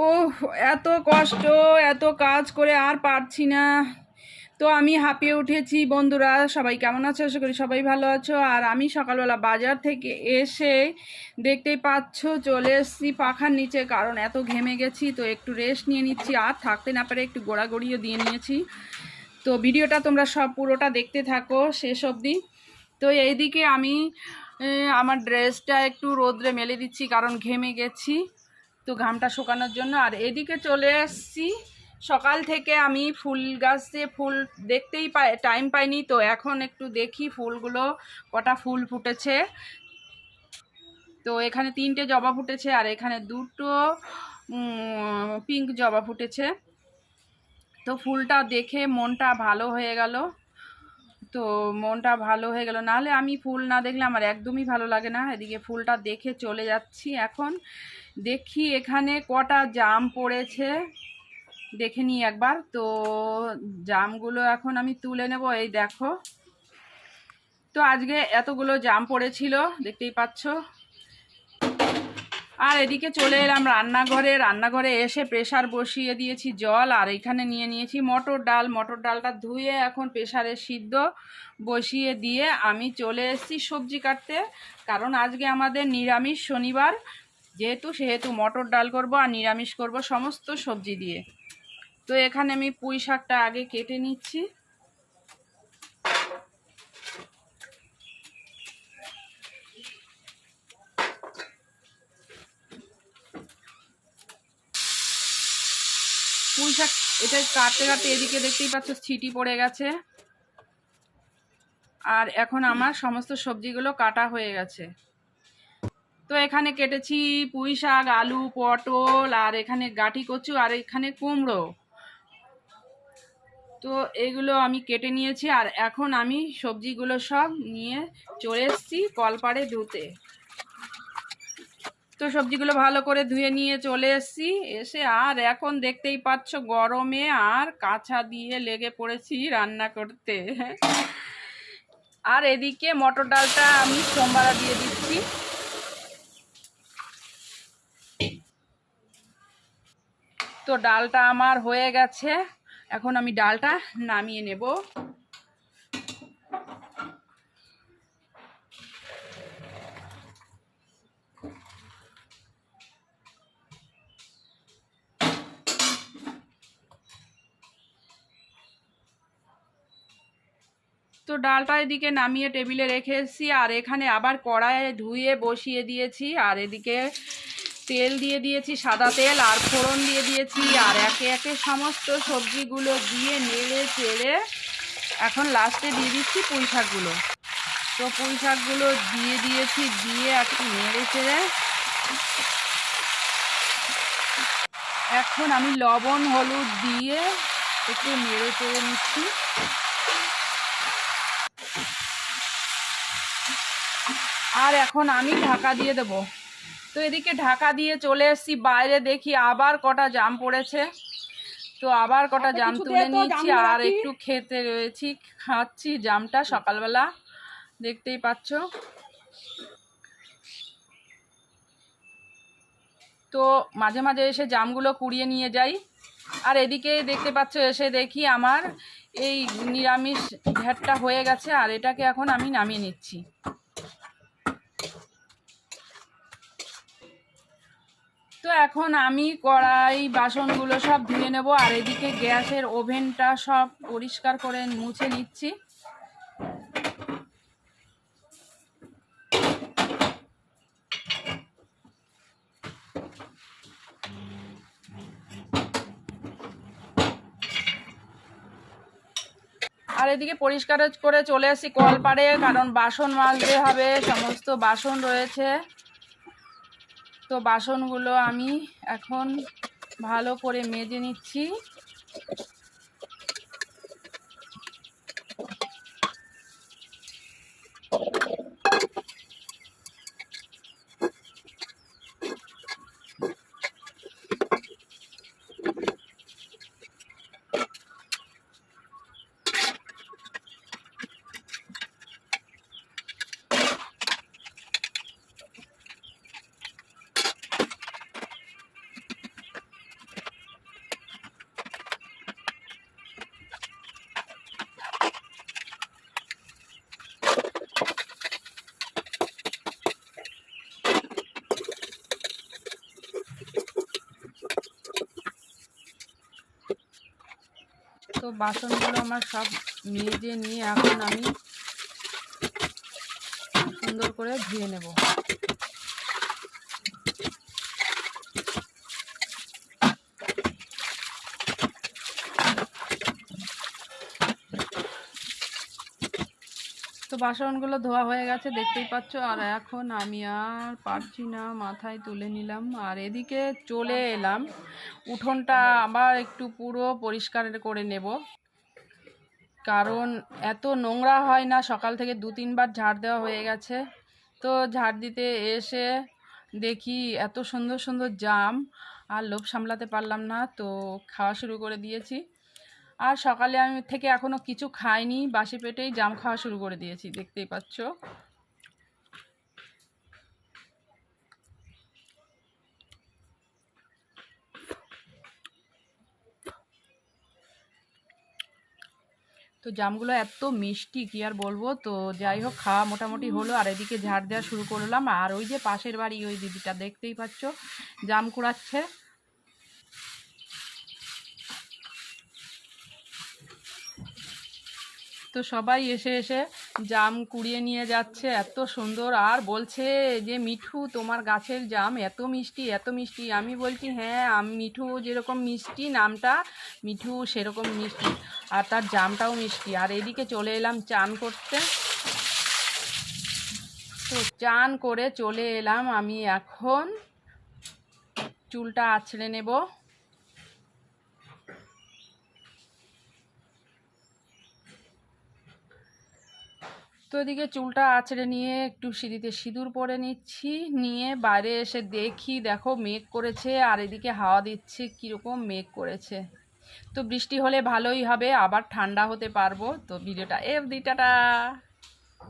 ওহ, এত কষ্ট, এত কাজ করে আর পারছি না। তো আমি হাঁপিয়ে উঠেছি। বন্ধুরা সবাই কেমন আছো? আশা করি সবাই ভালো আছো। আর আমি সকালবেলা বাজার থেকে এসে দেখতেই পাচ্ছ চলে এসেছি পাখার নিচে, কারণ এত ঘেমে গেছি। তো একটু রেস্ট নিয়ে নিচ্ছি, আর থাকতে না পারে একটু গোড়াগড়িও দিয়ে নিয়েছি। তো ভিডিওটা তোমরা সব পুরোটা দেখতে থাকো শেষ অবধি। তো এইদিকে আমি আমার ড্রেসটা একটু রোদ্রে মেলে দিচ্ছি, কারণ ঘেমে গেছি, তো ঘামটা শুকানোর জন্য। আর এদিকে চলে এসেছি, সকাল থেকে আমি ফুল গাছে ফুল দেখতেই টাইম পাইনি। তো এখন একটু দেখি ফুলগুলো কটা ফুল ফুটেছে। তো এখানে 3টে জবা ফুটেছে, আর এখানে 2টো পিঙ্ক জবা ফুটেছে। তো ফুলটা দেখে মনটা ভালো হয়ে গেল। তো মনটা ভালো হয়ে গেল, নাহলে আমি ফুল না দেখলে আমার একদমই ভালো লাগে না। এদিকে ফুলটা দেখে চলে যাচ্ছি। এখন দেখি এখানে কটা জাম পড়েছে, দেখে নিই একবার। তো জামগুলো এখন আমি তুলে নেব। এই দেখো, তো আজকে এতগুলো জাম পড়েছিল, দেখতেই পাচ্ছ। আর এদিকে চলে এলাম রান্নাঘরে এসে প্রেসার বসিয়ে দিয়েছি জল। আর এখানে নিয়ে নিয়েছি মটর ডালটা ধুয়ে এখন প্রেসারে সিদ্ধ বসিয়ে দিয়ে আমি চলে এসেছি সবজি কাটতে, কারণ আজকে আমাদের নিরামিষ শনিবার, সেহেতু মটর ডাল করব আর নিরামিষ করব সমস্ত সবজি দিয়ে। তো এখানে আমি পুঁই শাকটা আগে কেটে নিচ্ছি। পুঁই শাক এটা কাটতে কাটতে এদিকে দেখতেই পাচ্ছ ছিটি পড়ে গেছে। আর এখন আমার সমস্ত সবজিগুলো কাটা হয়ে গেছে। তো এখানে কেটেছি পুঁই শাক, আলু, পটল, আর এখানে গাঁটি কচু, আর এখানে কুমড়ো। তো এগুলো আমি কেটে নিয়েছি। আর এখন আমি সবজিগুলো সব নিয়ে চলে এসেছি কলপাড়ে ধুতে। তো সবজিগুলো ভালো করে ধুয়ে নিয়ে চলে এসে আর এখন দেখতেই পাচ্ছ গরমে আর কাঁচা দিয়ে লেগে পড়েছি রান্না করতে। আর এদিকে মটর ডালটা আমি সোমবার দিয়ে দিচ্ছি। তো ডালটা আমার হয়ে গেছে, এখন আমি ডালটা নামিয়ে নেব। তো ডালটা এদিকে নামিয়ে টেবিলে রেখে এসেছি। আর এখানে আবার কড়াইয়ে ধুয়ে বসিয়ে দিয়েছি। আর এদিকে তেল দিয়ে দিয়েছি, সাদা তেল, আর ফোড়ন দিয়ে দিয়েছি। আর একে একে সমস্ত সবজিগুলো দিয়ে নেড়ে চেড়ে এখন লাস্টে দিয়ে দিচ্ছি পুঁই শাকগুলো। তো পুঁই শাকগুলো দিয়ে দিয়েছি, দিয়ে একটু নেড়ে চেড়ে এখন আমি লবণ হলুদ দিয়ে একটু নেড়ে চেড়ে নিচ্ছি। আর এখন আমি ঢাকা দিয়ে দেব। তো এদিকে ঢাকা দিয়ে চলে এসেছি বাইরে, দেখি আবার কটা জাম পড়েছে। তো আবার কটা জাম তুলে নিয়েছি, আর একটু খেতে রয়েছি, খাচ্ছি জামটা সকালবেলা, দেখতেই পাচ্ছ। তো মাঝে মাঝে এসে জামগুলো কুড়িয়ে নিয়ে যাই। আর এদিকে দেখতে পাচ্ছ এসে দেখি আমার এই নিরামিষ ঘ্যাটটা হয়ে গেছে। আর এটাকে এখন আমি নামিয়ে নিচ্ছি। তো এখন আমি কড়াই বাসনগুলো সব ধুয়ে নেব। আর এদিকে গ্যাসের ওভেনটা সব পরিষ্কার করে মুছে নিচ্ছি। আর এদিকে পরিষ্কার করে চলে এসেছি কলপাড়ে, কারণ বাসন মাজতে হবে, সমস্ত বাসন রয়েছে। তো বাসনগুলো আমি এখন ভালো করে মেজে নিচ্ছি। তো বাসনগুলো আমার সব মেজে নিয়ে এখন আমি সুন্দর করে ধুয়ে নেব। তো বাসনগুলো ধোয়া হয়ে গেছে দেখতেই পাচ্ছ। আর এখন আমি আর পারছি না, মাথায় তুলে নিলাম। আর এদিকে চলে এলাম, উঠোনটা আবার একটু পুরো পরিষ্কার করে নেব, কারণ এত নোংরা হয় না। সকাল থেকে 2-3 বার ঝাড় দেওয়া হয়ে গেছে। তো ঝাড় দিতে এসে দেখি এত সুন্দর সুন্দর জাম, আর লোভ সামলাতে পারলাম না, তো খাওয়া শুরু করে দিয়েছি। আর সকালে আমি থেকে এখনও কিছু খাইনি, বাসি পেটেই জাম খাওয়া শুরু করে দিয়েছি, দেখতেই পাচ্ছ। তো জামগুলো এত মিষ্টি কি আর বলবো। তো যাই হোক, খাওয়া মোটামুটি হলো। আর এদিকে ঝাড় দেওয়া শুরু করলাম। আর ওই যে পাশের বাড়ি ওই দিদিটা দেখতেই পাচ্ছ জাম কুড়াচ্ছে। তো সবাই এসে এসে জাম কুড়িয়ে নিয়ে যাচ্ছে, এত সুন্দর। আর বলছে যে মিঠু তোমার গাছের জাম এত মিষ্টি এত মিষ্টি। আমি বলছি হ্যাঁ, আমি মিঠু যেরকম মিষ্টি নামটা, মিঠু সেরকম মিষ্টি, আর তার জামটাও মিষ্টি। আর এদিকে চলে এলাম চান করতে। তো চান করে চলে এলাম, আমি এখন চুলটা আঁচড়ে নেব। তো এদিকে চুলটা আঁচড়ে নিয়ে একটু সিঁড়িতে সিঁদুর পরে নিচ্ছি, নিয়ে বাইরে এসে দেখি, দেখো মেঘ করেছে। আর এদিকে হাওয়া দিচ্ছে, কীরকম মেঘ করেছে। তো বৃষ্টি হলে ভালোই হবে, আবার ঠান্ডা হতে পারবো। তো ভিডিওটা টাটা।